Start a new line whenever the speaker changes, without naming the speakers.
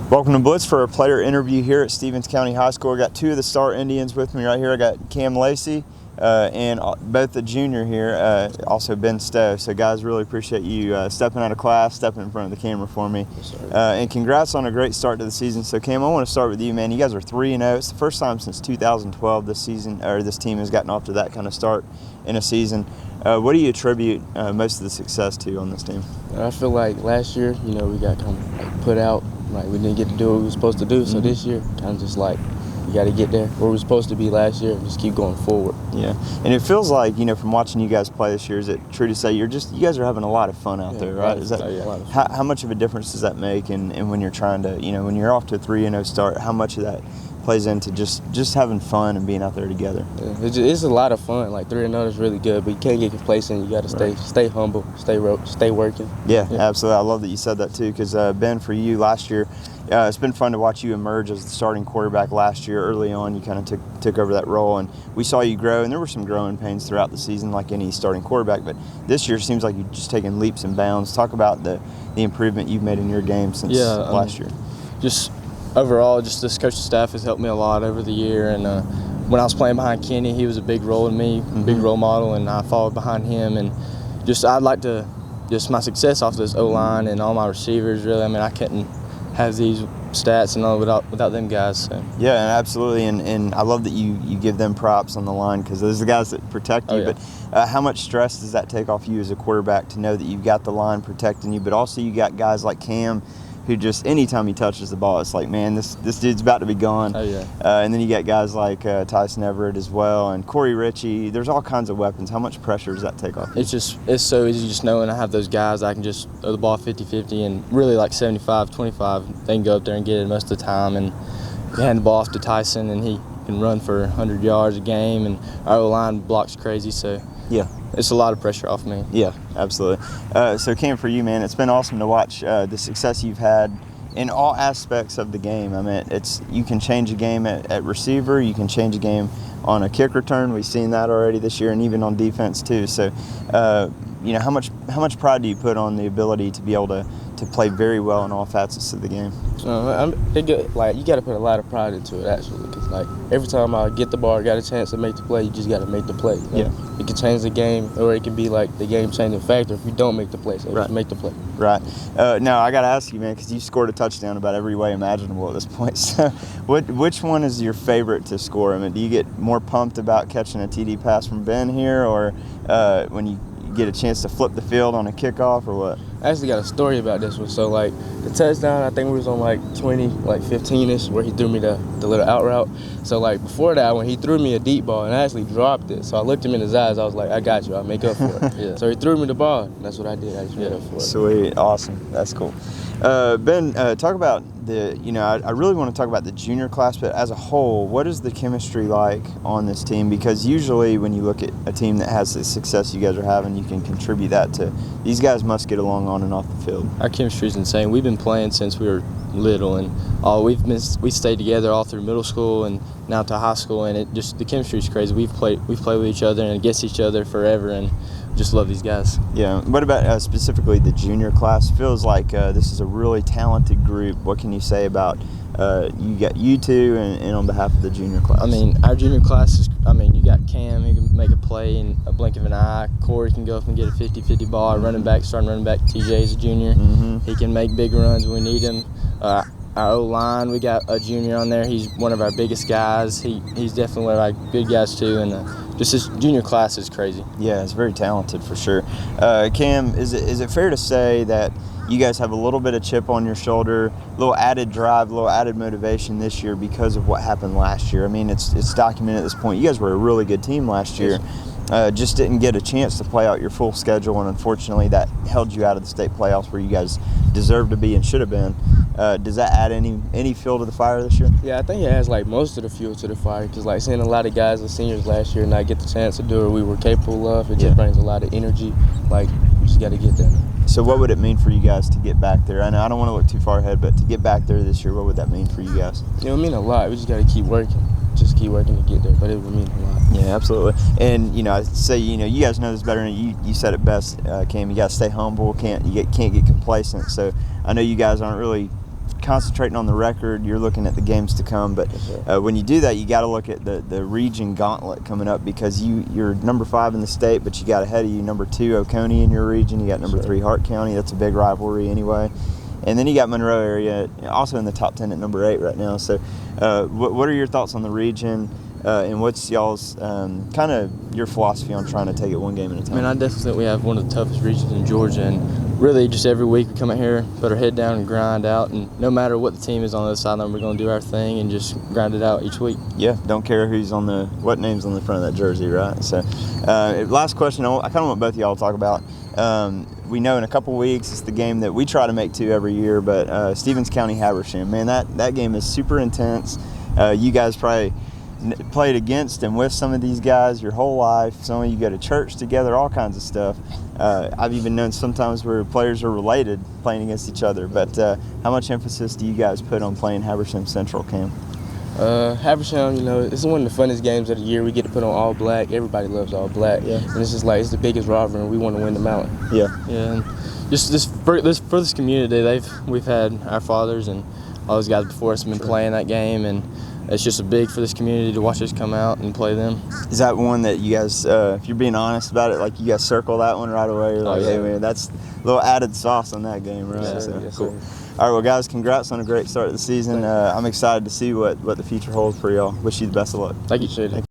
Welcome to Blitz for a player interview here at Stevens County High School. I got two of the Star Indians with me right here. I got Cam Lacy and both the junior here, also Ben Stowe. So guys, really appreciate you stepping out of class, stepping in front of the camera for me.
Yes, sir.
And congrats on a great start to the season. So Cam, I want to start with you, man. You guys are 3-0. It's the first time since 2012 this season, or this team has gotten off to that kind of start in a season. What do you attribute most of the success to on this team?
I feel like last year, we got kind of like put out. Like we didn't get to do what we were supposed to do, so this year kind of just like we got to get there where we were supposed to be last year and just keep going forward.
Yeah, and it feels like from watching you guys play this year, is it true to say you guys are having a lot of fun out there, right? Is that how much of a difference does that make? And when you're trying to when you're off to a 3-0 start, how much of that plays into just having fun and being out there together?
Yeah, it's a lot of fun. Like 3-0 is really good, but you can't get complacent. You got to stay humble, stay working.
Yeah, absolutely. I love that you said that too, because Ben, for you last year, it's been fun to watch you emerge as the starting quarterback last year. Early on, you kind of took over that role, and we saw you grow, and there were some growing pains throughout the season like any starting quarterback, but this year seems like you've just taken leaps and bounds. Talk about the improvement you've made in your game since last year.
Just overall, just this coaching staff has helped me a lot over the year, and when I was playing behind Kenny, he was a big role in me, big role model, and I followed behind him, and I'd like to my success off this O-line and all my receivers, really. I mean, I couldn't have these stats and all without them guys. So.
Yeah, and absolutely, and I love that you give them props on the line, because those are the guys that protect you. But how much stress does that take off you as a quarterback to know that you've got the line protecting you, but also you got guys like Cam, who just anytime he touches the ball, it's like, man, this dude's about to be gone. And then you got guys like Tyson Everett as well, and Corey Ritchie. There's all kinds of weapons. How much pressure does that take off you?
It's so easy just knowing I have those guys. I can just throw the ball 50-50 and really like 75-25. They can go up there and get it most of the time, and hand the ball off to Tyson, and he can run for 100 yards a game, and our O-line blocks crazy, so yeah. It's a lot of pressure off me.
Yeah, absolutely. So Cam, for you, man, it's been awesome to watch the success you've had in all aspects of the game. I mean, you can change a game at receiver, you can change a game on a kick return. We've seen that already this year, and even on defense too. So, how much pride do you put on the ability to be able to play very well in all facets of the game?
You got to put a lot of pride into it, actually, because like every time I get the ball, got a chance to make the play, you just got to make the play.
Yeah.
It can change the game, or it can be like the game-changing factor if you don't make the play. So just make the play.
Right. Now I got to ask you, man, because you scored a touchdown about every way imaginable at this point. So, which one is your favorite to score? I mean, do you get more pumped about catching a TD pass from Ben here, or when you get a chance to flip the field on a kickoff, or what?
I actually got a story about this one. So like the touchdown, I think we was on like 20, like 15-ish, where he threw me the little out route. So like before that, when he threw me a deep ball and I actually dropped it, so I looked him in his eyes. I was like, I got you. I'll make up for it. So he threw me the ball. And that's what I did. I just made up for it.
Sweet, awesome, that's cool. Ben, talk about I really want to talk about the junior class, but as a whole, what is the chemistry like on this team? Because usually when you look at a team that has the success you guys are having, you can contribute that to these guys must get along on and off the field.
Our chemistry is insane. We've been playing since we were little, and we stayed together all through middle school and now to high school, and the chemistry is crazy. We've played with each other and against each other forever, and just love these guys.
Yeah. What about specifically the junior class? Feels like this is a really talented group. What can you say about you two and on behalf of the junior class?
I mean, our junior class is, you got Cam who can make a play in a blink of an eye. Corey can go up and get a 50-50 ball. Starting running back, TJ is a junior. He can make big runs when we need him. Our O-line, we got a junior on there. He's one of our biggest guys. He's definitely one of our good guys too, and just his junior class is crazy.
Yeah, it's very talented for sure. Cam, is it fair to say that you guys have a little bit of chip on your shoulder, a little added drive, a little added motivation this year because of what happened last year? I mean, it's documented at this point. You guys were a really good team last year. Just didn't get a chance to play out your full schedule, and unfortunately that held you out of the state playoffs where you guys deserved to be and should have been. Does that add any fuel to the fire this year?
Yeah, I think it adds like most of the fuel to the fire, because like seeing a lot of guys, the seniors last year, not get the chance to do what we were capable of, it just brings a lot of energy. Like, we just got to get there.
So what would it mean for you guys to get back there? I know I don't want to look too far ahead, but to get back there this year, what would that mean for you guys?
It would mean a lot. We just got to keep working. Just keep working to get there, but it would mean a lot.
Yeah, absolutely. And I'd say you guys know this better than you said it best, Cam. You got to stay humble. You can't get complacent. So I know you guys aren't really concentrating on the record. You're looking at the games to come. But when you do that, you got to look at the region gauntlet coming up, because you're number 5 in the state, but you got ahead of you number 2 Oconee in your region. You got number 3 Hart County. That's a big rivalry anyway. And then you got Monroe area, also in the top 10 at number 8 right now. So what are your thoughts on the region? And what's y'all's kind of your philosophy on trying to take it one game at a time?
I mean, I definitely think we have one of the toughest regions in Georgia, and really just every week we come out here, put our head down and grind out, and no matter what the team is on the other sideline, we're going to do our thing and just grind it out each week.
Yeah, don't care what name's on the front of that jersey, right? So last question I kind of want both of y'all to talk about. We know in a couple weeks it's the game that we try to make to every year, but Stevens County Habersham, man, that game is super intense. You guys probably played against and with some of these guys your whole life. Some of you go to church together, all kinds of stuff. I've even known sometimes where players are related playing against each other. But how much emphasis do you guys put on playing Habersham Central, Cam?
Habersham, it's one of the funnest games of the year. We get to put on all black. Everybody loves all black. Yeah. And it's just it's the biggest rivalry, and we want to win the mountain.
Yeah.
Yeah. And just for this community, we've had our fathers and all those guys before us have been playing that game, and it's just a big for this community to watch us come out and play them. Is
that one that you guys, if you're being honest about it, like you guys circle that one right away? You're like, hey man, that's a little added sauce on that game, right?
Yeah,
so,
yes,
cool.
Sir.
All right, well guys, congrats on a great start of the season. I'm excited to see what the future holds for y'all. Wish you the best of luck.
Thank you.